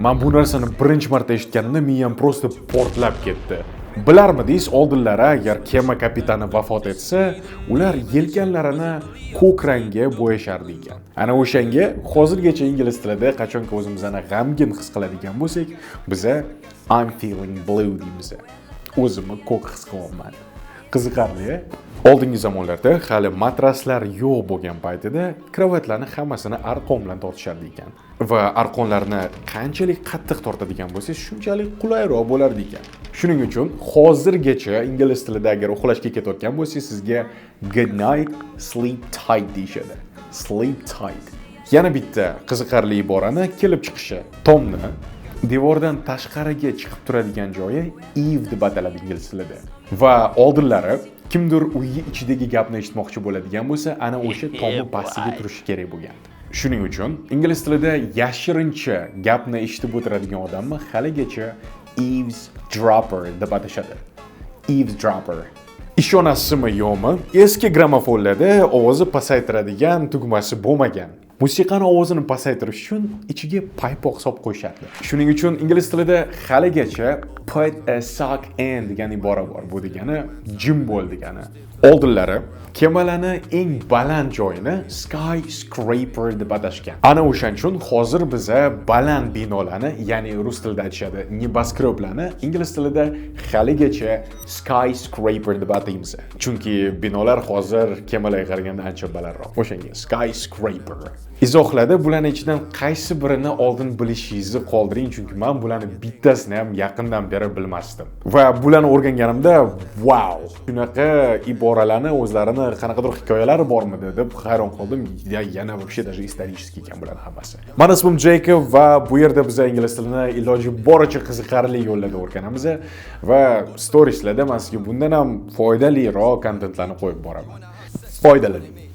Men bu narsani birinchi marta eshitganimda miyam prosta portlab ketdi. Bilarmidingiz, oldinlari agar kema kapitani vafot etsa, ular yelkanlarini ko'k rangga bo'yashar ekan. Ana o'shanga hozirgacha ingliz tilida qachonki o'zimizni g'amgin his qiladigan bo'lsak, biza I'm feeling blue deymiz. O'zimni ko'k his qilyapman. Qiziqarli. Oldingi zamonlarda hali matraslar yo'q bo'lgan paytida kravatlarni hammasini arqon bilan tortishardi ekan. Va arqonlarni qanchalik qattiq tortadigan bo'lsangiz, shunchalik qulayroq bo'lar ekan. Shuning uchun hozirgacha ingliz tilida agar uxlashga ketayotgan bo'lsangiz, sizga good night, sleep tight deyishadi. Sleep tight. Yana bitta qiziqarli iborani kelib chiqishi. Tomni devordan tashqariga chiqib turadigan joyi eve deb ataladi ingliz tilida. Va oldinlari kimdir uyi ichidagi gapni eshitmoqchi bo'ladigan bo'lsa, ana o'sha tomni pastiga turishi kerak bo'lgan. Shuning uchun ingliz tilida yashirincha gapni eshitib o'tiradigan odamni haligacha eavesdropper deb atashadi. Eavesdropper. Ishonasizmi yo'qmi? Eski gramofonlarda ovozi pasaytiradigan tugmasi bo'lmagan. Musiqani ovozini pasaytirish uchun ichiga paypoq solib qo'yishardi. Shuning uchun ingliz tilida haligacha put a sock in degan ibora bor. Bu degani jim bo'l degani. Oldinlari kemalarni eng baland joyini skyscraper deb atashgan. Ana o'shaning uchun hozir biza baland binolarni, ya'ni rus tilida aytishadi, neboskreblarni ingliz tilida haligacha skyscraper deb ataymiz. Chunki binolar hozir kemalarga qaraganda ancha balandroq. O'shanga skyscraper. Izohlada bularning ichidan qaysi birini oldin bilishingizni qoldiring, chunki men bularni bittasini ham yaqindan beri bilmasdim. Va bularni o'rganganimda, wow, shunaqa iboralarni o'zlarini qanaqadir hikoyalari bormidi deb hayron qoldim. Yana вообще даже исторический ekan bularning hammasi. Meni ismim Jacob va bu yerda biz ingliz tilini iloji boricha qiziqarli yo'llarda o'rganamiz va storieslarda men sizga bundan ham foydaliroq kontentlarni qo'yib boraman. Foydalaning.